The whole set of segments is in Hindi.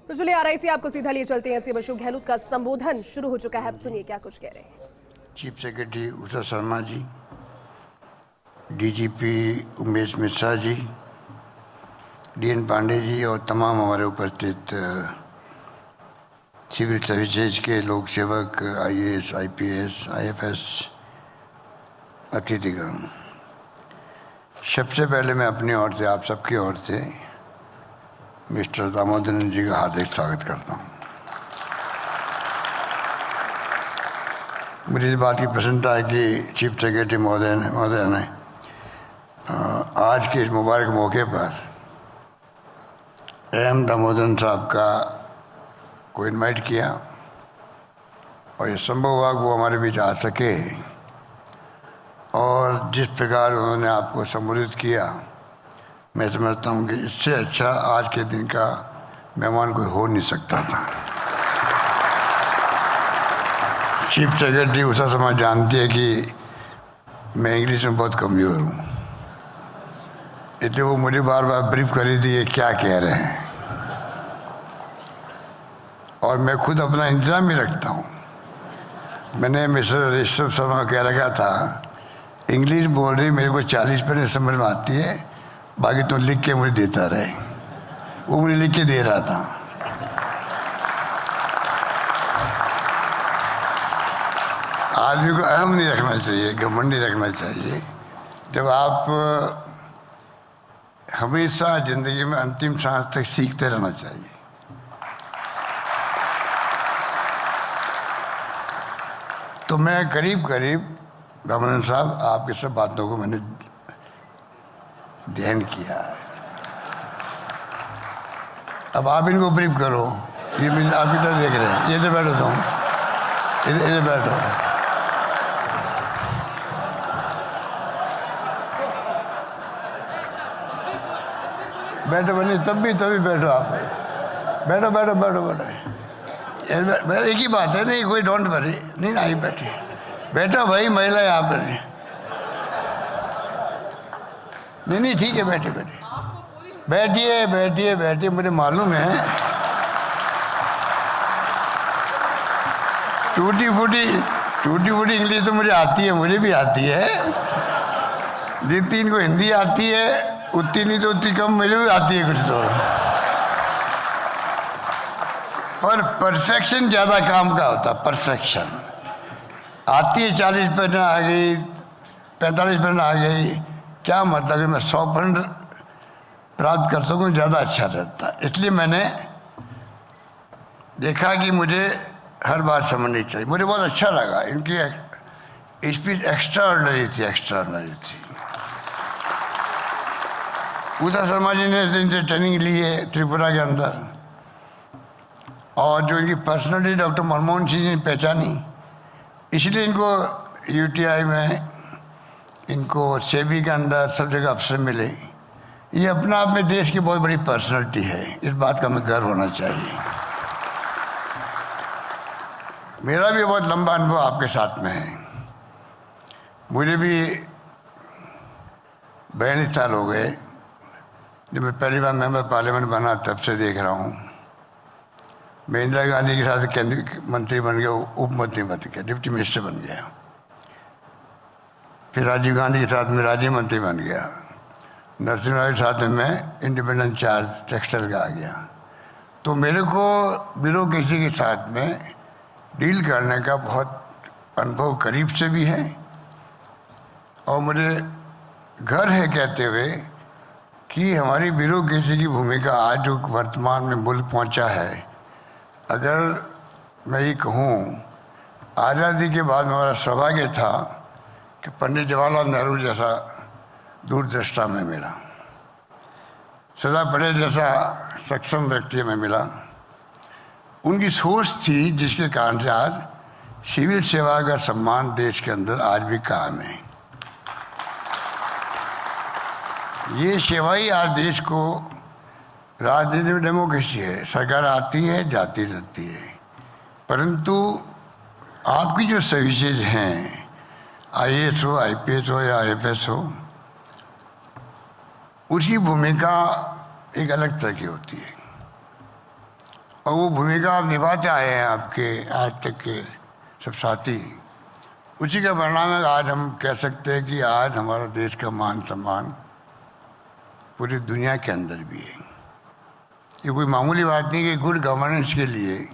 तो चलिए RIC आपको सीधा लिए चलते हैं। सीएम अशोक गहलोत का संबोधन शुरू हो चुका है, अब सुनिए क्या कुछ कह रहे हैं। Chief secretary Usha Sharma ji, DGP Umesh Mishra ji, DN Pandey ji और तमाम हमारे उपस्थित सिविल सर्विसेज के लोक सेवक, IAS, IPS, IFS अतिथिगण, सबसे पहले मैं अपनी ओर से, आप सबकी ओर से मिस्टर दामोदरन जी का हार्दिक स्वागत करता हूँ। मुझे इस बात की प्रसन्नता है कि चीफ सेक्रेटरी महोदय ने आज के इस मुबारक मौके पर AM दामोदरन साहब का को इनवाइट किया और ये संभव हुआ वो हमारे बीच आ सके। और जिस प्रकार उन्होंने आपको संबोधित किया, मैं समझता हूँ कि इससे अच्छा आज के दिन का मेहमान कोई हो नहीं सकता था। चीफ सेक्रेटरी उषा शर्मा जानती है कि मैं इंग्लिश में बहुत कमज़ोर हूँ, इसलिए वो मुझे बार बार ब्रीफ करी थी ये क्या कह रहे हैं, और मैं खुद अपना इंतज़ाम भी रखता हूँ। मैंने मिस्टर ऋषभ शर्मा कह रखा था, इंग्लिश बोल रही मेरे को 40% समझ में आती है, बाकी तो लिख के मुझे देता रहे। वो मुझे लिख के दे रहा था। आदमी को अहम नहीं रखना चाहिए, घमंड नहीं रखना चाहिए। जब आप हमेशा जिंदगी में अंतिम सांस तक सीखते रहना चाहिए। तो मैं करीब दामोदरन साहब आपकी सब बातों को मैंने ध्यान किया है। अब आप इनको ब्रीफ करो। ये आप इधर देख रहे हैं, ये इधर बैठो, तुम इधर बैठो। बैठो बनी, तभी बैठो आप, बैठो बैठो बैठो बैठो। एक ही बात है, नहीं कोई डोंट वरी, नहीं आई बैठे, बैठो भाई, महिला यहाँ पर नहीं ठीक है, बैठिए बैठिए, मुझे मालूम है टूटी फूटी इंग्लिश तो मुझे आती है, मुझे भी आती है। जितनी इनको हिंदी आती है उतनी नहीं तो उतनी कम मुझे भी आती है कुछ तो, पर परफेक्शन ज़्यादा काम का होता। परफेक्शन आती है, 40% आ गई, 45% आ गई, क्या मतलब है मैं 100% प्राप्त कर सकूं, ज़्यादा अच्छा रहता। इसलिए मैंने देखा कि मुझे हर बात समझनी चाहिए। मुझे बहुत अच्छा लगा, इनकी स्पीच एक्स्ट्राऑर्डिनरी थी। उषा शर्मा जी ने इनसे ट्रेनिंग ली है त्रिपुरा के अंदर, और जो इनकी पर्सनैलिटी डॉक्टर मनमोहन सिंह ने पहचानी, इसलिए इनको UTI में, इनको सेबी के अंदर सब जगह अफसर मिले। ये अपना आप में देश की बहुत बड़ी पर्सनैलिटी है, इस बात का हमें गर्व होना चाहिए। मेरा भी बहुत लंबा अनुभव आपके साथ में है। मुझे भी 42 साल हो गए जब मैं पहली बार मेंबर पार्लियामेंट बना, तब से देख रहा हूँ। मैं इंदिरा गांधी के साथ केंद्रीय मंत्री बन गया, उप मंत्री बन गया, डिप्टी मिनिस्टर बन गया। फिर राजीव गांधी के साथ में राज्य मंत्री बन गया। नरसिम्हा राव के साथ में मैं इंडिपेंडेंट चार्ज टेक्सटाइल का आ गया। तो मेरे को ब्यूरोक्रेसी के साथ में डील करने का बहुत अनुभव करीब से भी है, और मुझे गर्व है कहते हुए कि हमारी ब्यूरोक्रेसी की भूमिका आज जो वर्तमान में मुल्क पहुंचा है, अगर मैं ये कहूँ, आज़ादी के बाद हमारा सौभाग्य था कि पंडित जवाहरलाल नेहरू जैसा दूरदृष्टा में मिला, सरदार पटेल जैसा सक्षम व्यक्ति में मिला। उनकी सोच थी जिसके कारण से आज सिविल सेवा का सम्मान देश के अंदर आज भी कायम है। ये सेवा ही आज देश को, राजनीति में डेमोक्रेसी है, सरकार आती है जाती रहती है, परंतु आपकी जो सर्विसेज हैं, IAS हो, IPS हो या IFS हो, उसकी भूमिका एक अलग तरह की होती है। और वो भूमिका आप निभाते आए हैं, आपके आज तक के सब साथी, उसी का परिणाम है आज हम कह सकते हैं कि आज हमारा देश का मान सम्मान पूरी दुनिया के अंदर भी है। ये कोई मामूली बात नहीं कि गुड गवर्नेंस के लिए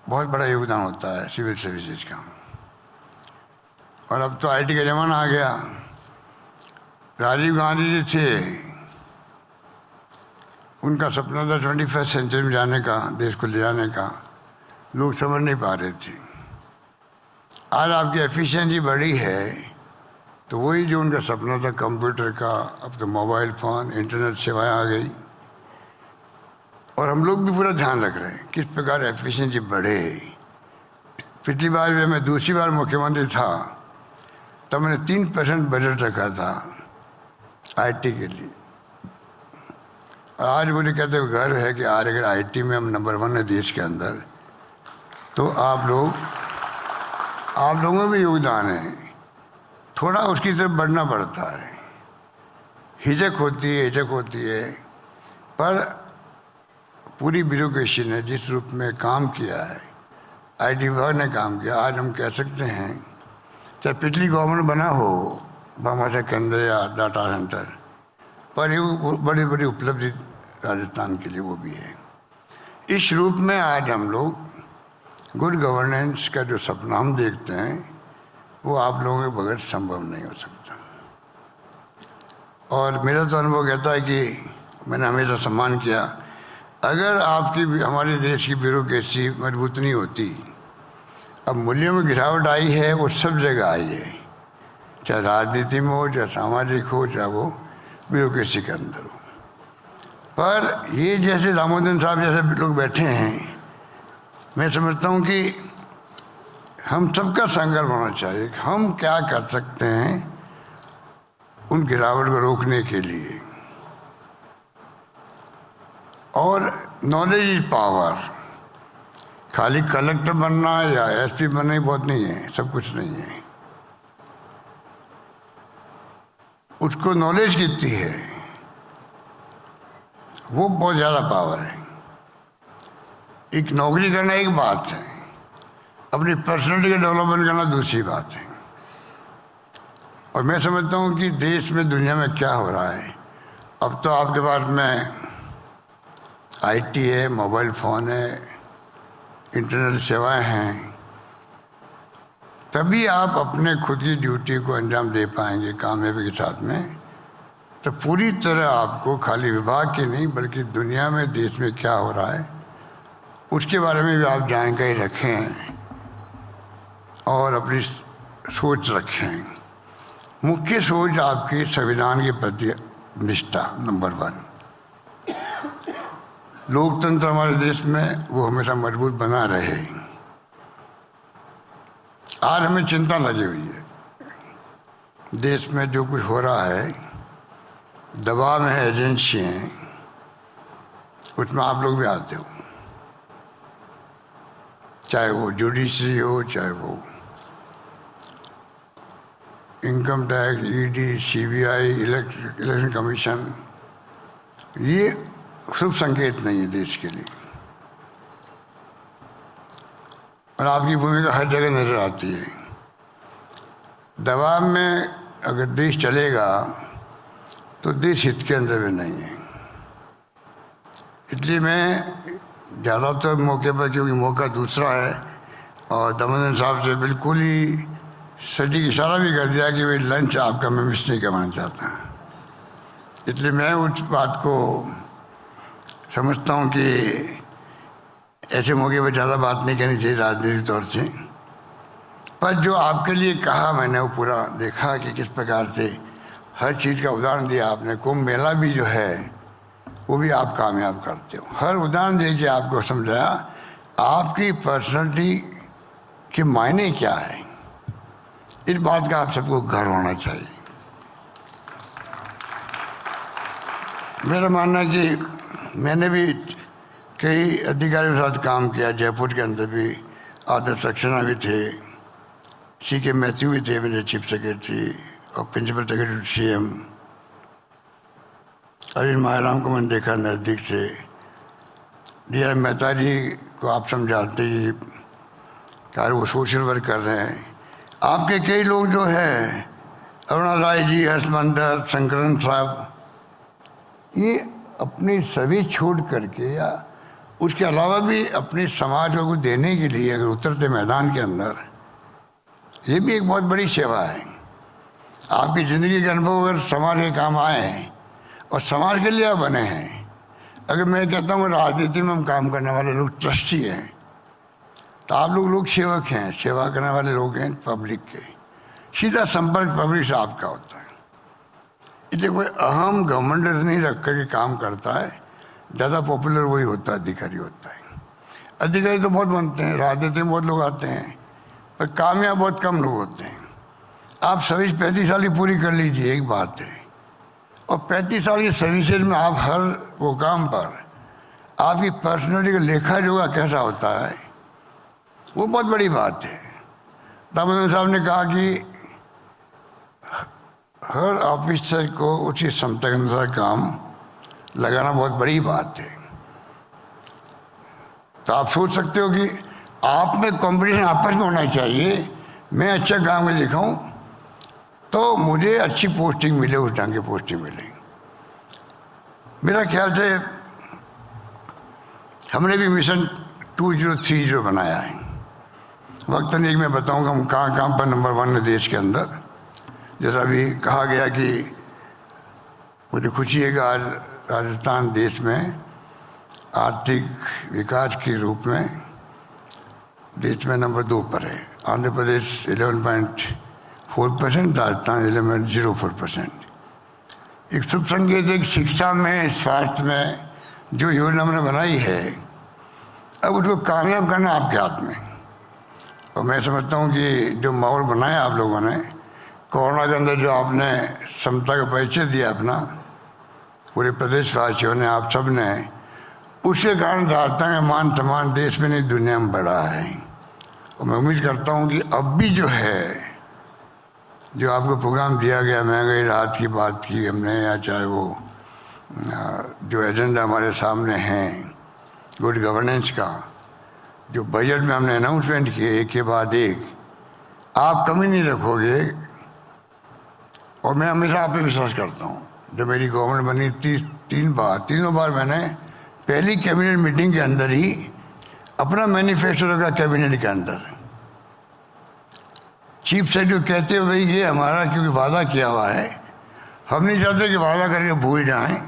बहुत बड़ा योगदान होता है सिविल सर्विसेज का। और अब तो आईटी का ज़माना आ गया। राजीव गांधी जी थे, उनका सपना था 21st सेंचुरी में जाने का, देश को ले जाने का, लोग समझ नहीं पा रहे थे। आज आपकी एफिशिएंसी बढ़ी है तो वही जो उनका सपना था कंप्यूटर का, अब तो मोबाइल फ़ोन, इंटरनेट सेवाएं आ गई। और हम लोग भी पूरा ध्यान रख रहे हैं किस प्रकार एफिशिएंसी बढ़े। पिछली बार जब मैं दूसरी बार मुख्यमंत्री था तब मैंने 3% बजट रखा था आईटी के लिए। और आज मुझे कहते हुए गर्व है कि आज अगर आईटी में हम नंबर 1 है देश के अंदर, तो आप लोगों में भी योगदान है। थोड़ा उसकी तरफ बढ़ना पड़ता है, हिचक होती है, पर पूरी ब्यूरोक्रेसी ने जिस रूप में काम किया है, आईटी विभाग ने काम किया, आज हम कह सकते हैं चाहे पिछली गवर्नमेंट बना हो भामाशाह केंद्र या डाटा सेंटर, पर ये बड़ी बड़ी उपलब्धि राजस्थान के लिए वो भी है। इस रूप में आज हम लोग गुड गवर्नेंस का जो सपना हम देखते हैं वो आप लोगों के बगैर संभव नहीं हो सकता। और मेरा तो अनुभव कहता है कि मैंने हमेशा सम्मान किया, अगर आपकी हमारे देश की ब्यूरोक्रेसी मजबूत नहीं होती, अब मूल्यों में गिरावट आई है वो सब जगह आई है, चाहे राजनीति में हो, चाहे सामाजिक हो, चाहे वो ब्यूरोक्रेसी के अंदर हो। पर ये जैसे दामोदर साहब जैसे लोग बैठे हैं, मैं समझता हूँ कि हम सबका संकल्प होना चाहिए कि हम क्या कर सकते हैं उन गिरावट को रोकने के लिए। और नॉलेज इज पावर, खाली कलेक्टर बनना या एसपी बनना ही बहुत नहीं है, सब कुछ नहीं है। उसको नॉलेज कितनी है वो बहुत ज़्यादा पावर है। एक नौकरी करना एक बात है, अपनी पर्सनैलिटी का डेवलपमेंट करना दूसरी बात है। और मैं समझता हूँ कि देश में दुनिया में क्या हो रहा है, अब तो आपके पास में आईटी है, मोबाइल फ़ोन है, इंटरनेट सेवाएं हैं, तभी आप अपने खुद की ड्यूटी को अंजाम दे पाएंगे कामयाबी के साथ में। तो पूरी तरह आपको खाली विभाग की नहीं बल्कि दुनिया में देश में क्या हो रहा है उसके बारे में भी आप जानकारी रखें और अपनी सोच रखें। मुख्य सोच आपकी संविधान के प्रति निष्ठा नंबर 1। लोकतंत्र हमारे देश में वो हमेशा मजबूत बना रहे। आज हमें चिंता लगी हुई है, देश में जो कुछ हो रहा है, दबाव में एजेंसी हैं, उसमें आप लोग भी आते हो, चाहे वो जुडिशरी हो, चाहे वो income tax, ED, CBI, election commission. ये शुभ संकेत नहीं है देश के लिए। और आपकी भूमिका हर जगह नजर आती है। दबाव में अगर देश चलेगा तो देश हित के अंदर भी नहीं है। इसलिए मैं ज़्यादातर मौके पर, क्योंकि मौका दूसरा है और दामोदर साहब से बिल्कुल ही सटीक इशारा भी कर दिया कि भाई लंच आपका मैं मिस नहीं करवाना चाहता। इसलिए मैं उस बात को समझता हूँ कि ऐसे मौके पर ज़्यादा बात नहीं करनी चाहिए राजनीतिक तौर से। पर जो आपके लिए कहा मैंने वो पूरा देखा कि किस प्रकार से हर चीज़ का उदाहरण दिया आपने। कुंभ मेला भी जो है वो भी आप कामयाब करते हो। हर उदाहरण दे के आपको समझाया आपकी पर्सनैलिटी के मायने क्या है। इस बात का आप सबको गर्व होना चाहिए। मेरा मानना है कि मैंने भी कई अधिकारियों के साथ काम किया। जयपुर के अंदर भी आदर्श सक्सेना भी थे, CK मैथ्यू भी थे मेरे चीफ सेक्रेटरी और principal secretary CM। Arvind Mayaram को मैंने देखा नज़दीक से, डी.आर. मेहता जी को आप समझाते ही यार वो सोशल वर्क कर रहे हैं। आपके कई लोग जो है अरुणा राय जी, हर्षमंदर, शंकरन साहब, ये अपनी सभी छोड़ करके या उसके अलावा भी अपने समाज को देने के लिए अगर उतरते मैदान के अंदर, ये भी एक बहुत बड़ी सेवा है। आपकी ज़िंदगी के अनुभव अगर समाज के काम आए हैं और समाज के लिए आप बने हैं। अगर मैं कहता हूँ राजनीति में हम काम करने वाले लोग ट्रस्टी हैं, तो आप लोग सेवक हैं, सेवा करने वाले लोग हैं पब्लिक के। सीधा संपर्क पब्लिक से आपका होता है, इसलिए कोई अहम घमंड नहीं रख कर के काम करता है। ज़्यादा पॉपुलर वही होता है, अधिकारी होता है। अधिकारी तो बहुत बनते हैं, राजनीति में बहुत लोग आते हैं, पर कामयाब बहुत कम लोग होते हैं। आप सर्विस 35 साल की पूरी कर लीजिए, एक बात है, और 35 साल की सर्विसेज में आप हर वो काम पर आपकी पर्सनैलिटी का लेखा जोखा कैसा होता है, वो बहुत बड़ी बात है। दामोदर साहब ने कहा कि हर ऑफिसर को उसी क्षमता के अनुसार काम लगाना बहुत बड़ी बात है। तो आप सोच सकते हो कि आप में कंपटीशन आपस में होना चाहिए। मैं अच्छा काम में दिखाऊं तो मुझे अच्छी पोस्टिंग मिले, उस ढंग की पोस्टिंग मिले। मेरा ख्याल से हमने भी मिशन 2030 बनाया है। वक्तन एक मैं बताऊंगा हम कहाँ कहाँ पर नंबर 1 है देश के अंदर। जैसा अभी कहा गया कि मुझे खुशी है कि आज राजस्थान देश में आर्थिक विकास के रूप में देश में नंबर 2 पर है। आंध्र प्रदेश 11.4%, राजस्थान 11.04%। एक शुभ संकेत है कि शिक्षा में, स्वास्थ्य में जो योजना हमने बनाई है, अब उसको कामयाब करना आपके हाथ में। और मैं समझता हूँ कि जो माहौल बनाया आप लोगों ने कोरोना के अंदर, जो आपने क्षमता का परिचय दिया अपना, पूरे प्रदेशवासियों ने, आप सब ने, उसके कारण राजस्थान का मान सम्मान देश में नहीं दुनिया में बढ़ा है। और मैं उम्मीद करता हूँ कि अब भी जो है, जो आपको प्रोग्राम दिया गया, महंगाई राहत की बात की हमने, या चाहे वो जो एजेंडा हमारे सामने हैं गुड गवर्नेंस का, जो बजट में हमने अनाउंसमेंट किए एक के बाद एक, आप कमी नहीं रखोगे। और मैं हमेशा आप पे विश्वास करता हूँ। जब मेरी गवर्नमेंट बनी तीनों बार मैंने पहली कैबिनेट मीटिंग के अंदर ही अपना मैनिफेस्टो रखा। कैबिनेट के अंदर चीफ सेक्रेटरी कहते हुए भाई ये हमारा क्योंकि वादा किया हुआ है, हम नहीं चाहते कि वादा करके भूल जाएं।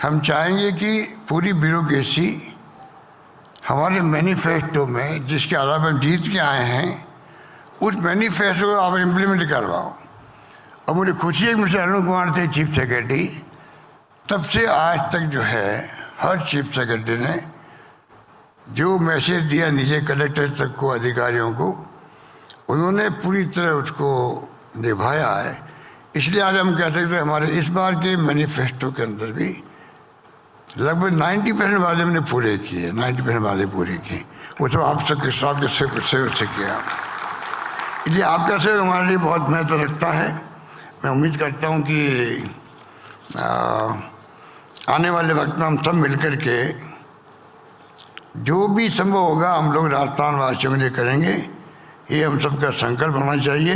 हम चाहेंगे कि पूरी ब्यूरोक्रेसी हमारे मैनिफेस्टो में, जिसके आधार पर हम जीत के आए हैं, उस मैनिफेस्टो को आप इम्प्लीमेंट करवाओ। और मुझे खुशी है कि मिस्टर अरुण कुमार थे चीफ सेक्रेटरी, तब से आज तक जो है हर चीफ सेक्रेटरी ने जो मैसेज दिया नीचे कलेक्टर तक को, अधिकारियों को, उन्होंने पूरी तरह उसको निभाया है। इसलिए आज हम कह सकते हैं हमारे इस बार के मैनिफेस्टो के अंदर भी लगभग 90% वादे हमने पूरे किए, 90% वादे पूरे किए। वो तो आप सबके साथ सहयोग से किया। इसलिए आपका सहयोग हमारे लिए बहुत महत्व रखता है। मैं उम्मीद करता हूँ कि आने वाले वक्त में हम सब मिलकर के जो भी संभव होगा हम लोग राजस्थान वासियों के लिए करेंगे। ये हम सबका संकल्प होना चाहिए।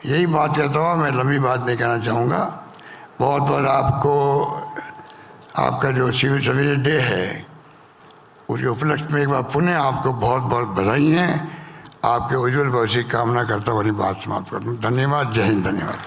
यही बात कहता हुआ मैं लंबी बात नहीं कहना चाहूँगा। बहुत बहुत आपको, आपका जो सिविल सर्विस डे है उसके उपलक्ष्य में एक बार पुनः आपको बहुत बहुत बधाई हैं। आपके उज्जवल भविष्य की कामना करता हुआ अपनी बात समाप्त करता हूँ। धन्यवाद। जय हिंद। धन्यवाद।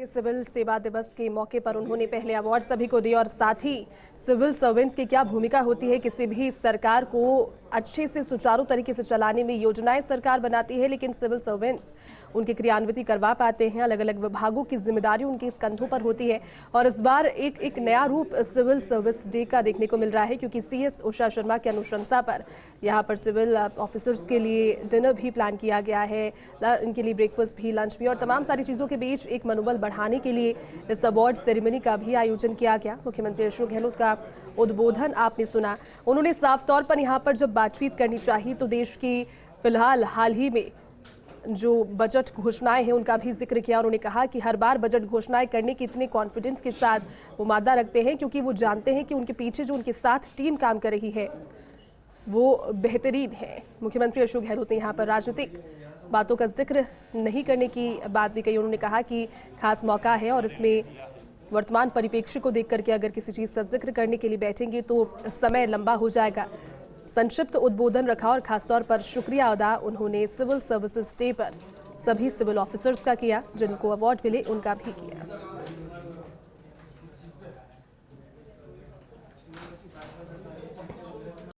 सिविल सेवा दिवस के मौके पर उन्होंने पहले अवार्ड सभी को दिए और साथ ही सिविल सर्वेंट्स की क्या भूमिका होती है किसी भी सरकार को अच्छे से सुचारू तरीके से चलाने में। योजनाएं सरकार बनाती है लेकिन सिविल सर्वेंट्स उनकी क्रियान्विति करवा पाते हैं। अलग अलग विभागों की जिम्मेदारी उनके इस कंधों पर होती है और इस बार एक नया रूप सिविल सर्विस डे का देखने को मिल रहा है क्योंकि CS उषा शर्मा की अनुशंसा पर यहाँ पर सिविल ऑफिसर्स के लिए डिनर भी प्लान किया गया है, इनके लिए ब्रेकफास्ट भी, लंच भी और तमाम सारी चीज़ों के बीच एक मनोबल बढ़ाने के लिए इस अवार्ड सेरेमनी का भी आयोजन किया गया। मुख्यमंत्री अशोक गहलोत का उद्बोधन आपने सुना। उन्होंने साफ तौर पर यहाँ पर जब बातचीत करनी चाहिए तो देश की फिलहाल हाल ही में जो बजट घोषणाएं हैं उनका भी जिक्र किया। उन्होंने कहा कि हर बार बजट घोषणाएं करने की इतने कॉन्फिडेंस के साथ वो वादा रखते हैं क्योंकि वो जानते हैं कि उनके पीछे जो उनके साथ टीम काम कर रही है वो बेहतरीन है। मुख्यमंत्री अशोक गहलोत ने यहाँ पर राजनीतिक बातों का जिक्र नहीं करने की बात भी कही। उन्होंने कहा कि खास मौका है और इसमें वर्तमान परिप्रेक्ष्य को देख करके अगर किसी चीज़ का जिक्र करने के लिए बैठेंगे तो समय लंबा हो जाएगा। संक्षिप्त उद्बोधन रखा और खासतौर पर शुक्रिया अदा उन्होंने सिविल सर्विसेज डे पर सभी सिविल ऑफिसर्स का किया, जिनको अवार्ड मिले उनका भी किया।